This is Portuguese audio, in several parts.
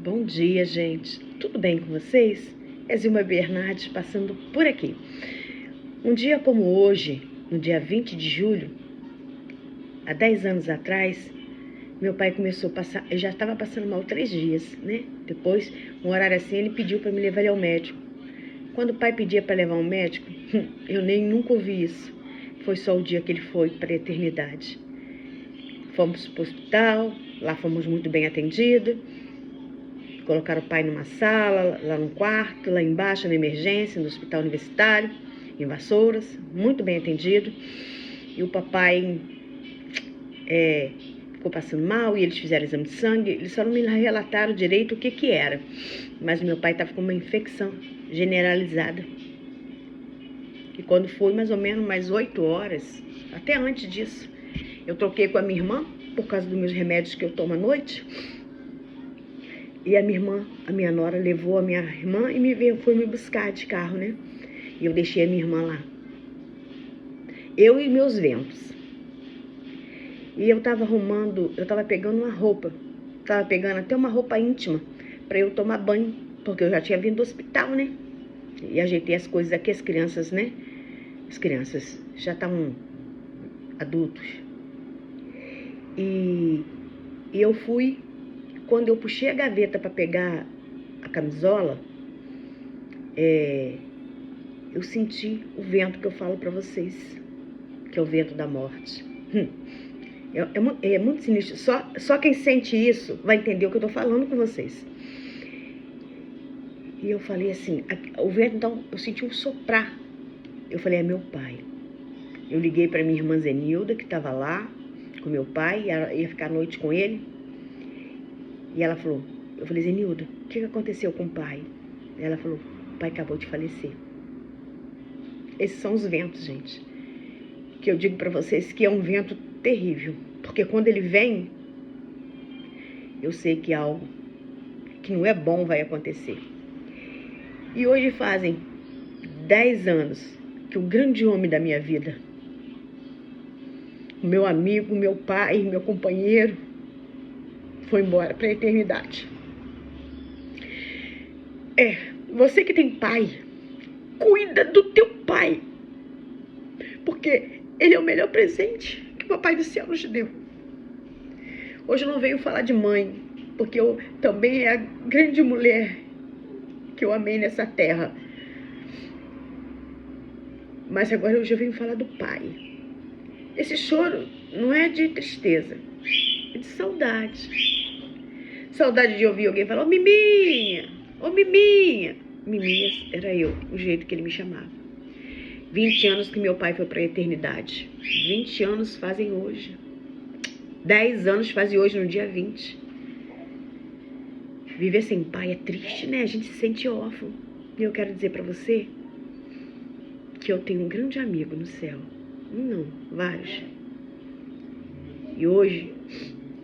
Bom dia, gente. Tudo bem com vocês? É Zilma Bernardes passando por aqui. Um dia como hoje, no dia 20 de julho, há 10 anos atrás, meu pai começou a passar, eu já estava passando mal 3 dias, né? Depois, um horário assim, ele pediu para me levar ele ao médico. Quando o pai pedia para levar ao médico, eu nem nunca ouvi isso. Foi só o dia que ele foi para a eternidade. Fomos para o hospital, lá fomos muito bem atendidos. Colocaram o pai numa sala, lá no quarto, lá embaixo na emergência, no hospital universitário, em Vassouras, muito bem atendido. E o papai ficou passando mal e eles fizeram exame de sangue. Eles só não me relataram direito o que era. Mas o meu pai estava com uma infecção generalizada. E quando foi mais ou menos mais 8 horas, até antes disso, eu troquei com a minha irmã, por causa dos meus remédios que eu tomo à noite. E a minha nora levou a minha irmã e foi me buscar de carro, né? E eu deixei a minha irmã lá. Eu e meus ventos. E eu tava pegando uma roupa. Tava pegando até uma roupa íntima para eu tomar banho, porque eu já tinha vindo do hospital, né? E ajeitei as coisas aqui, as crianças, né? As crianças já estavam adultos. E eu fui. Quando eu puxei a gaveta para pegar a camisola, eu senti o vento que eu falo para vocês, que é o vento da morte. É muito sinistro. Só quem sente isso vai entender o que eu tô falando com vocês. E eu falei assim, o vento, então, eu senti um soprar. Eu falei, é meu pai. Eu liguei para minha irmã Zenilda, que estava lá com meu pai, ia ficar a noite com ele. E ela falou, eu falei, Zenilda, o que aconteceu com o pai? Ela falou, o pai acabou de falecer. Esses são os ventos, gente. Que eu digo para vocês que é um vento terrível. Porque quando ele vem, eu sei que algo que não é bom vai acontecer. E hoje fazem 10 anos que o grande homem da minha vida, o meu amigo, meu pai, meu companheiro, foi embora para a eternidade. Você que tem pai, cuida do teu pai, porque ele é o melhor presente que o Papai do Céu nos deu. Hoje eu não venho falar de mãe, porque eu também é a grande mulher que eu amei nessa terra. Mas agora hoje eu venho falar do pai. Esse choro não é de tristeza, é de saudade. Saudade de ouvir alguém falar, ô Miminha, ô Miminha. Miminha era eu, o jeito que ele me chamava. 20 anos que meu pai foi para a eternidade. 20 anos fazem hoje. 10 anos fazem hoje, no dia 20. Viver sem pai é triste, né? A gente se sente órfão. E eu quero dizer para você que eu tenho um grande amigo no céu. Não, vários. E hoje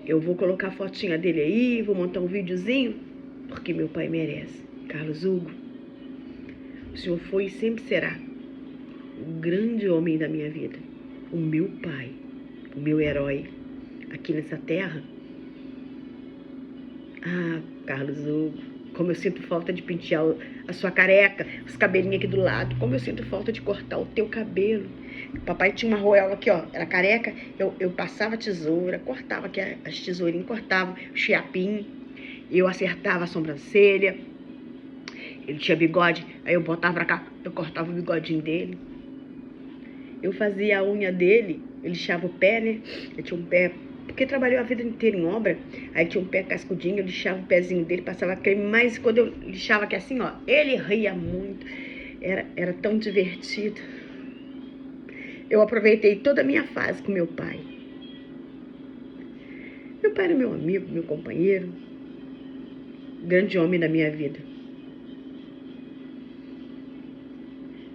eu vou colocar a fotinha dele aí, vou montar um videozinho, porque meu pai merece. Carlos Hugo, o senhor foi e sempre será o grande homem da minha vida. O meu pai, o meu herói aqui nessa terra. Ah, Carlos Hugo, como eu sinto falta de pentear a sua careca, os cabelinhos aqui do lado. Como eu sinto falta de cortar o teu cabelo. Papai tinha uma arruela aqui, ó, era careca. Eu passava a tesoura, cortava aqui as tesourinhas, cortava o chiapinho. Eu acertava a sobrancelha. Ele tinha bigode, aí eu botava pra cá, eu cortava o bigodinho dele. Eu fazia a unha dele, eu lixava o pé, né? Eu tinha um pé, porque trabalhou a vida inteira em obra, aí tinha um pé cascudinho, eu lixava o pezinho dele, passava creme, mas quando eu lixava aqui assim, ó, ele ria muito, era tão divertido. Eu aproveitei toda a minha fase com meu pai. Meu pai era meu amigo, meu companheiro, grande homem da minha vida.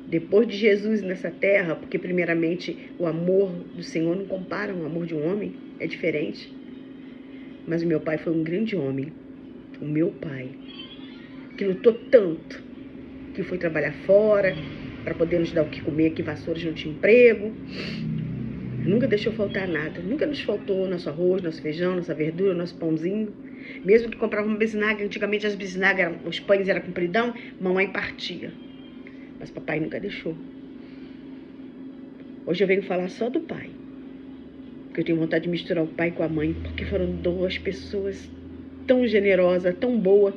Depois de Jesus nessa terra, porque primeiramente o amor do Senhor não compara o amor de um homem, é diferente. Mas o meu pai foi um grande homem, o meu pai, que lutou tanto, que foi trabalhar fora, para poder nos dar o que comer, que Vassouras não tinha emprego. Nunca deixou faltar nada, nunca nos faltou nosso arroz, nosso feijão, nossa verdura, nosso pãozinho. Mesmo que comprava uma bisnaga, antigamente as bisnagas, os pães eram compridão, mamãe partia. Mas papai nunca deixou. Hoje eu venho falar só do pai. Porque eu tenho vontade de misturar o pai com a mãe, porque foram duas pessoas tão generosas, tão boas.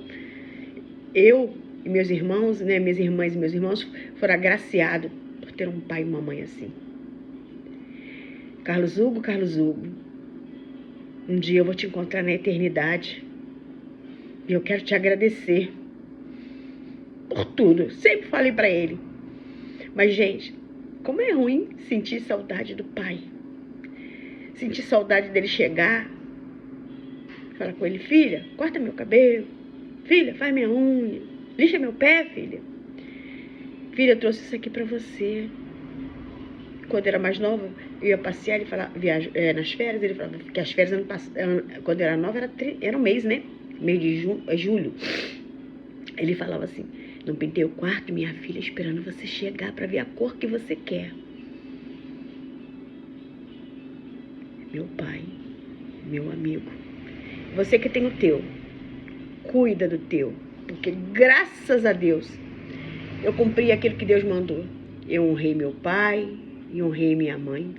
Eu e meus irmãos, né, minhas irmãs e meus irmãos foram agraciados por ter um pai e uma mãe assim. Carlos Hugo, um dia eu vou te encontrar na eternidade e eu quero te agradecer por tudo. Sempre falei pra ele. Mas, gente, como é ruim sentir saudade do pai. Sentir saudade dele chegar, falar com ele: filha, corta meu cabelo. Filha, faz minha unha. Lixa meu pé, filha. Filha, eu trouxe isso aqui pra você. Quando eu era mais nova, eu ia passear, ele falava, nas férias, ele falava que as férias, quando eu era nova, era um mês, né? Mês de julho. Ele falava assim: não pintei o quarto, minha filha, esperando você chegar pra ver a cor que você quer. Meu pai, meu amigo, você que tem o teu, cuida do teu, porque graças a Deus eu cumpri aquilo que Deus mandou. Eu honrei meu pai e honrei minha mãe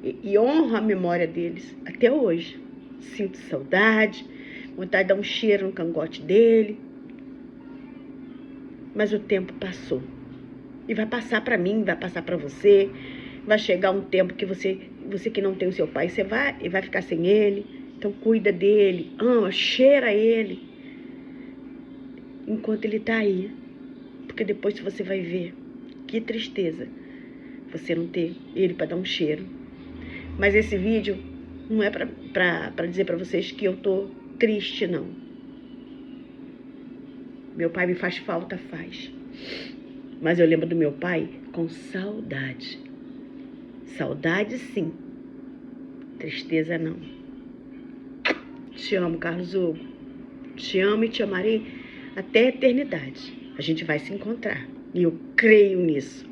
e honro a memória deles até hoje. Sinto saudade, vontade de dar um cheiro no cangote dele, mas o tempo passou e vai passar para mim, vai passar para você. Vai chegar um tempo que você que não tem o seu pai, você vai ficar sem ele. Então cuida dele, ama, cheira ele enquanto ele tá aí. Porque depois você vai ver que tristeza você não ter ele para dar um cheiro. Mas esse vídeo não é para dizer para vocês que eu tô triste, não. Meu pai me faz falta, faz. Mas eu lembro do meu pai com saudade. Saudade, sim. Tristeza, não. Te amo, Carlos Hugo. Te amo e te amarei até a eternidade. A gente vai se encontrar. E eu creio nisso.